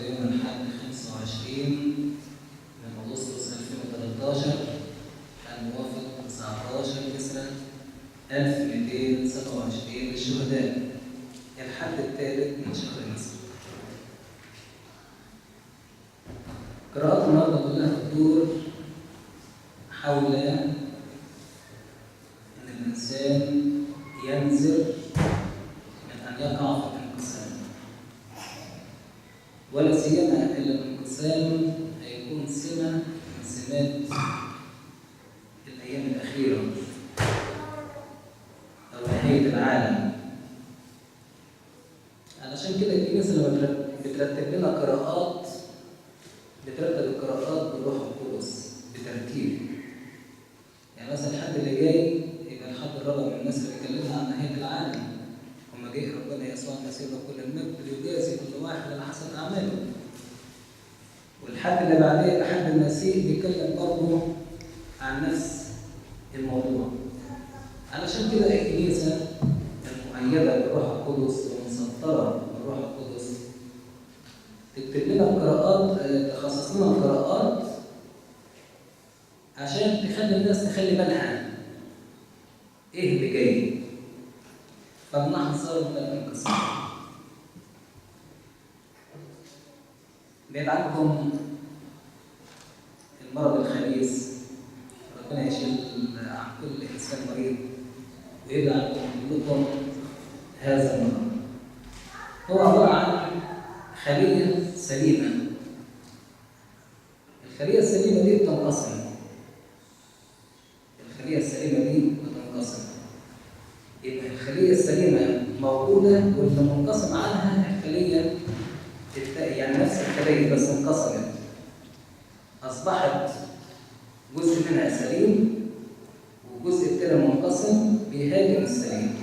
يوم الأحد 25 من أغسطس 2013 الموافق 19 كسرة 1227 للشهداء، الحد الثالث من شهر مصر. قراءات النهارده كلها تدور حول إن الإنسان ينذر من أن يقع في الانقسام، ولا سيما ان الانقسام هيكون سمه من سمات الايام الاخيره او نهايه العالم. علشان كده الكنيسه لما بترتب لنا قراءات بترتب القراءات بالروح القدس بترتيب. يعني مثلا الحد اللي جاي يبقى الحد الرابع من الناس اللي اتكلمنا عن نهايه العالم، وما جه ربنا يسوع المسيح كل المجد ليجازي كل واحد على حسب اعماله. والحد اللي بعديه الحد المسيح بيتكلم برضه عن نفس الموضوع. علشان كده الكنيسه المؤيده بالروح القدس ومسطره بالروح القدس تكتب لنا قراءات، تخصص لنا قراءات عشان تخلي الناس تخلي بالها ايه اللي جاي، فلنحذر من الانقسام. بعيد عنكم المرض الخبيث، ربنا يشيل عن كل انسان مريض ويجعل كلكم هذا المرض. هو عباره عن خليه سليمه. الخليه السليمه دي بتنقسم. الخليه السليمه دي بتنقسم. يبقى الخليه السليمه موجوده واللي منقسم عنها الخليه يعني نفس الخليه بس انقسمت، اصبحت جزء منها سليم وجزء التاني منقسم بيهاجم السليم.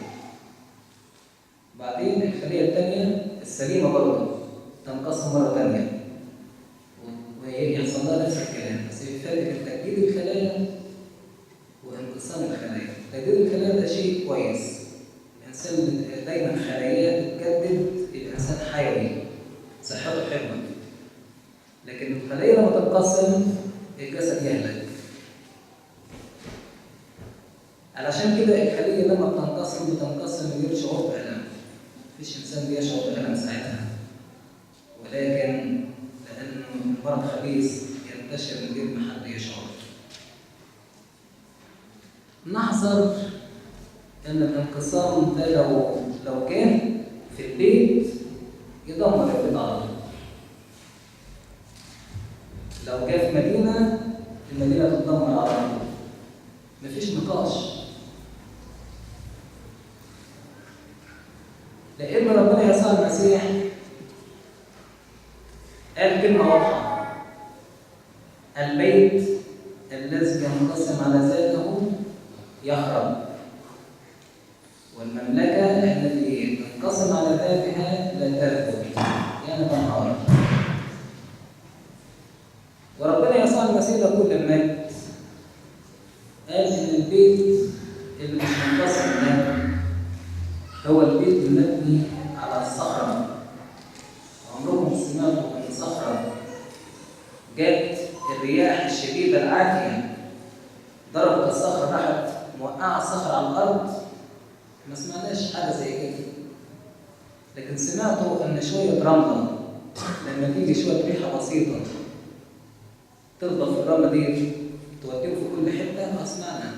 بعدين الخليه الثانيه السليمه برضه تنقسم مره ثانيه ويحصل لها نفس الكلام، بس الفرق بين تجديد الخلايا وانقسام الخلايا. تجديد الخلايا ده شيء كويس، الانسان دايما خلاياه تتجدد، يبقى انسان حيوي صحته حلوه. لكن الخليه لما تنقسم الجسد يهلك. علشان كده الخليه لما بتنقسم من غير شعور بالم. مفيش انسان بيشعر بالم ساعتها، ولكن لانه المرض خبيث ينتشر من غير ما حد يشعر. نحذر ان الانقسام ده لو كان في البيت يدمر البيت على طول. لو جه في مدينه المدينه تتدمر على طول، مفيش نقاش. لأن ربنا يسوع المسيح قال كلمة واضحة: البيت الذي ينقسم على ذاته يخرب، والمملكة التي تنقسم على ذاتها لا تثبت، يعني تنهار. وربنا يسوع المسيح لكل المجد قال إن البيت اللي مش منقسم ده هو البيت المبني على الصخرة. عمركم سمعتوا عن صخرة جت الرياح الشديدة العاتية ضربت الصخرة راحت موقعة الصخرة على الأرض؟ ما سمعناش حاجة زي كده. لكن سمعتوا إن شوية رملة لما تيجي شوية ريحة بسيطة تخبط في الرملة دي توديه في كل حتة؟ أسمعنا.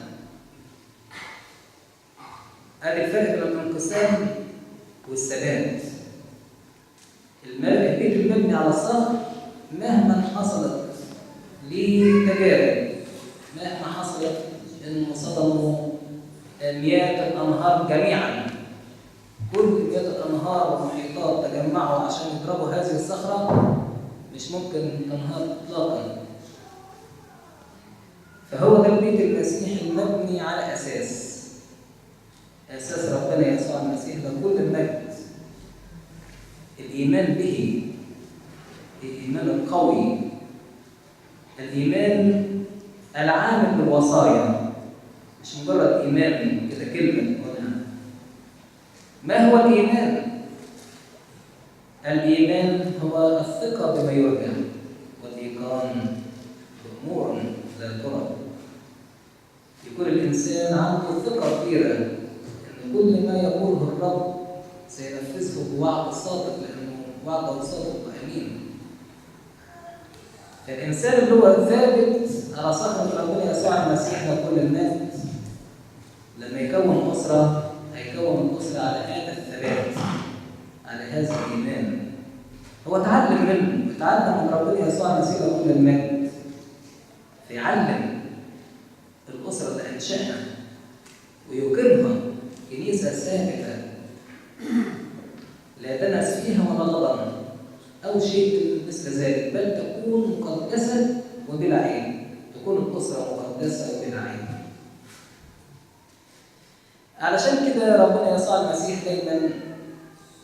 هذا الفرق بين الانقسام والثبات. البيت المبني على الصخر مهما حصلت ليه تجارب، مهما حصلت انه صدموا مياه الانهار جميعا، كل مياه الانهار والمحيطات تجمعوا عشان يضربوا هذه الصخره مش ممكن تنهار اطلاقا. فهو ده البيت المسيح المبني على اساس ربنا يسوع المسيح لكل المجد، الإيمان به، الإيمان القوي، الإيمان العامل بالوصايا، مش مجرد إيمان كده كلمة نقولها. ما هو الإيمان؟ الإيمان هو الثقة بما يرجى والإيقان بأمور لا ترى. يكون الإنسان عنده ثقة كبيرة أن كل ما يقوله الرب سينفذه بوعد صادق، لأنه وعده صادق وأمين. الإنسان اللي هو ثابت على صخرة ربنا يسوع المسيح لكل المجد، لما يكون أسرة هيكون الأسرة على هذا الثبات، على هذا الإيمان. هو اتعلم منه، اتعلم من ربنا يسوع المسيح لكل المجد، فيعلم الأسرة اللي أنشأها ويقيمها كنيسة ثابتة لا دنس فيها ولا غضن أو شيء مثل ذلك، بل تكون مقدسة وبلا عيب. تكون الأسرة مقدسة وبلا عيب. علشان كده ربنا يسوع المسيح دايما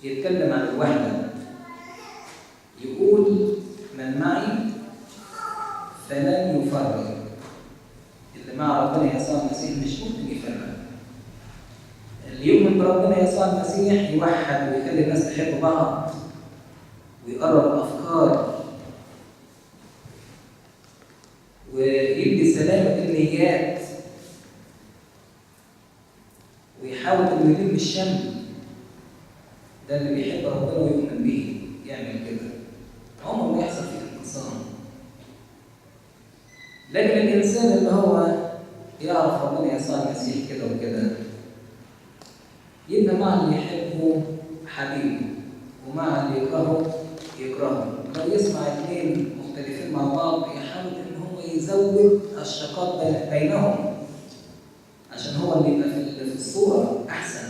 يتكلم عن الوحدة، يقول من معي فلن يفرق. اللي مع ربنا يسوع المسيح مش ممكن يفرق. اللي يؤمن بربنا يسوع المسيح يوحد ويخلي الناس تحب بعض ويقرب الأفكار ويدي سلامة النيات ويحاول انه يلم الشمل. ده اللي بيحب ربنا ويؤمن به يعمل كده، عمره ما يحصل فيه انقسام. لكن الانسان اللي هو يعرف ربنا يسوع المسيح كده وكده يبقى مع اللي يحبه حبيبه ومع اللي يكرهه. لو يسمع اثنين مختلفين مع بعض يحاول ان هو يزود الشقاق بينهم عشان هو اللي يبقى في الصورة أحسن.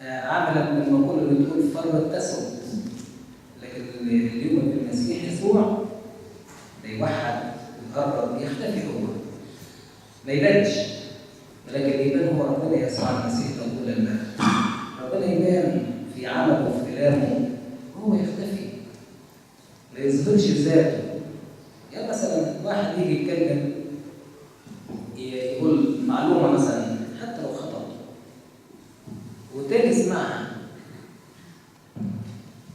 عملا بالمقولة اللي بتقول فرد تسود. لكن اللي يؤمن بالمسيح يسوع ده يوحد ويقرب يختفي، هو ما يبانش، ولكن يبان هو ربنا يسوع المسيح طول المجد. ربنا يبان في عمله وفي كلامه وهو يختفي، ما يظهرش ذاته. يعني مثلا واحد يجي يتكلم يقول معلومة مثلا حتى لو خطأ وتاني يسمعها،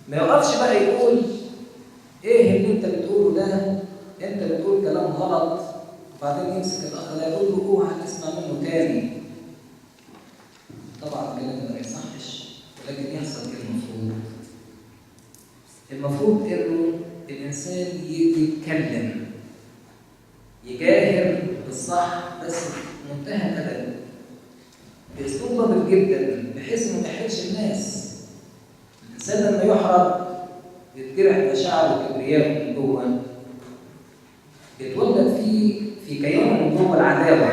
ما يوقفش بقى يقول ايه اللي انت بتقوله ده، انت بتقول كلام غلط، وبعدين يمسك الاخ ده يقول له اوعى تسمع منه تاني. طبعا الكلام ده ما يصحش، ولكن يحصل المفروض انه الانسان يتكلم يجاهر بالصح بس منتهى الادب باسلوب ضابط جدا بحيث ما يحرجش الناس. الانسان لما يحرج يتجرح مشاعره وكبرياءه من جوه، يتولد في كيانه من جوه العداوه.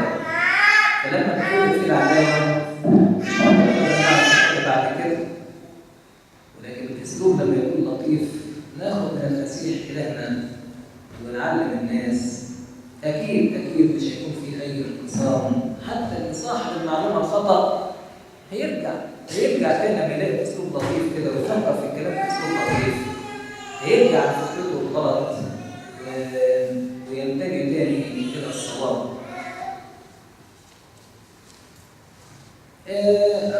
فلما تكون في العداوه مش هنقدر نعرف بعد كده. ولكن الاسلوب لما يكون لطيف ناخد من المسيح الهنا ونعلم الناس، أكيد مش هيكون في أي انقسام. حتى اللي صاحب المعلومة الخطأ هيرجع تاني لما يلاقي أسلوب لطيف كده ويفكر في الكلام بأسلوب لطيف، هيرجع لفكرته الغلط وينتهي تاني إلى الصواب.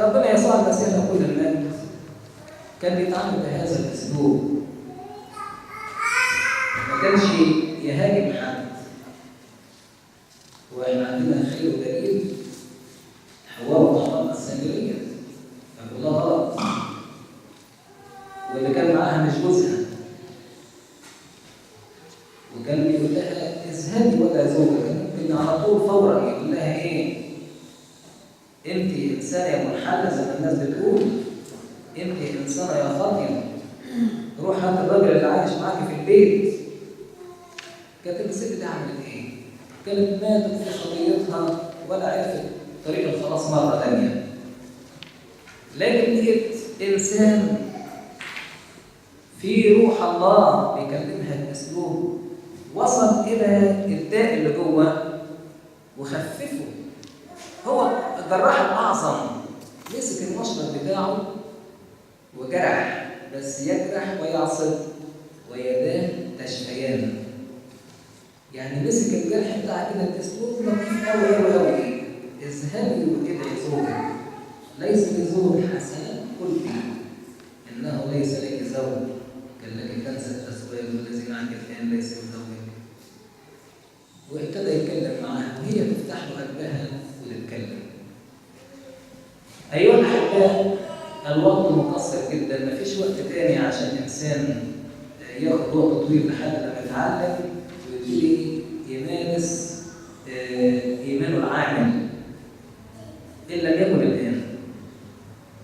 ربنا يسوع المسيح كل المجد كان بيتعامل بهذا الأسلوب، ما كانش يهاجم حد. وإحنا عندنا خير ودليل حواء وحواء السامرية فقال لها غلط، واللي كان معاها مش جوزها، وكان بيقول لها اذهبي ولا زوجك، ممكن على طول فورا يقول لها ايه؟ انت انسانه يا منحله زي ما الناس بتقول، انت انسانه يا خاطئه، روح هات الراجل اللي عايش معاكي في البيت. كانت الست دي عملت ايه؟ كانت ماتت في خطيتها ولا عرفت طريق الخلاص مرة ثانية. لكن لقيت إنسان في روح الله بيكلمها بأسلوب وصل إلى الداء اللي جوه وخففه. هو الجراح الأعظم مسك المشرط بتاعه وجرح، بس يجرح ويعصب ويداه تشفيان. يعني مسك الجرح بتاع كده باسلوب لطيف قوي قوي قوي. اذهبي وادعي زوجك، ليس لزوج حسنات قلبي، إنه ليس لك زوج كالذي تنسى الأزواج والذي معك الآن ليس بزوجك. وابتدى يتكلم معاها وهي تفتح له قلبها وتتكلم. أيها الأحباء، الوقت مقصر جدا، مفيش وقت تاني عشان إنسان ياخد وقت طويل لحد لما يتعلم ويبتدي يمارس إيمانه العامل. إن لم يكن الآن،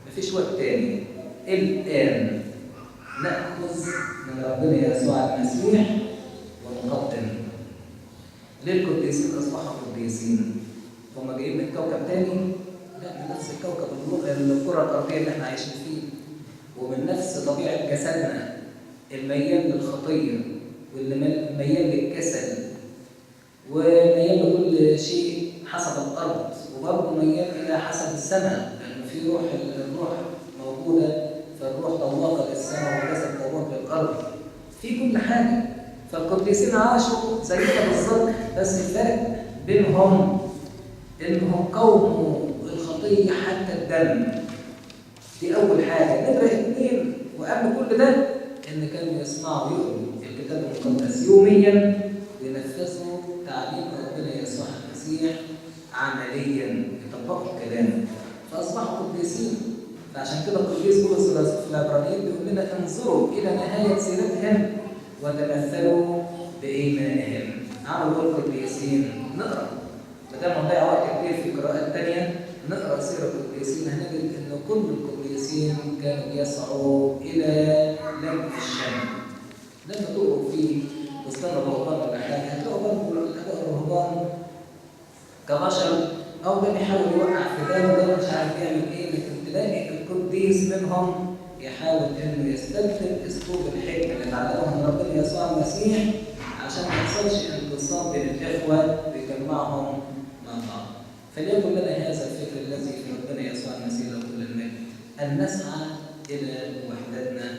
مفيش وقت تاني. الآن نأخذ من ربنا يسوع المسيح ونقدم. للقديسين أصبحوا قديسين، هم جايين من كوكب تاني؟ لا، من نفس الكوكب الكرة الأرضية اللي احنا عايشين فيه، ومن نفس طبيعة جسدنا الميال للخطية واللي ميال للكسل وميال لكل شيء حسب الأرض، وبرضه ميال إلى حسب السماء، لأن في الروح موجودة، فالروح طواقة للسماء والجسد طواقة للأرض، في كل حاجة. فالقديسين عاشوا زينا بالظبط، بس الفرق بينهم إنهم قوموا الخطية حتى الدم. دي أول حاجة. نمرة 2 وقبل كل ده إن كانوا يسمعوا يقروا الكتاب المقدس يوميا وينفذوا تعليم ربنا يسوع المسيح عمليا، يطبقوا الكلام، فأصبحوا قديسين. فعشان كده القديس بولس في العبرانيين بيقول لنا انظروا إلى نهاية سيرتهم وتمثلوا بإيمانهم. عملوا القديسين. نقرأ بدل ما نضيع وقت كتير في قراءات تانية، نقرأ سيرة القديسين هنجد إن كل القديسين كانوا يسعوا إلى لم الشمل. لما تقروا في بستان الرهبان ولا حاجة هتلاقوا برضه الآباء الرهبان كبشر، أو ده بيحاول يوقع في ده وده مش عارف يعمل إيه، لكن تلاقي القديس منهم يحاول إنه يستخدم أسلوب الحكمة اللي اتعلمه من ربنا يسوع المسيح عشان ما يحصلش انقسام بين الإخوة ويجمعهم مع بعض. فليكن لنا هذا الفكر الذي في ربنا يسوع المسيح له كل المجد، أن نسعى إلى وحدتنا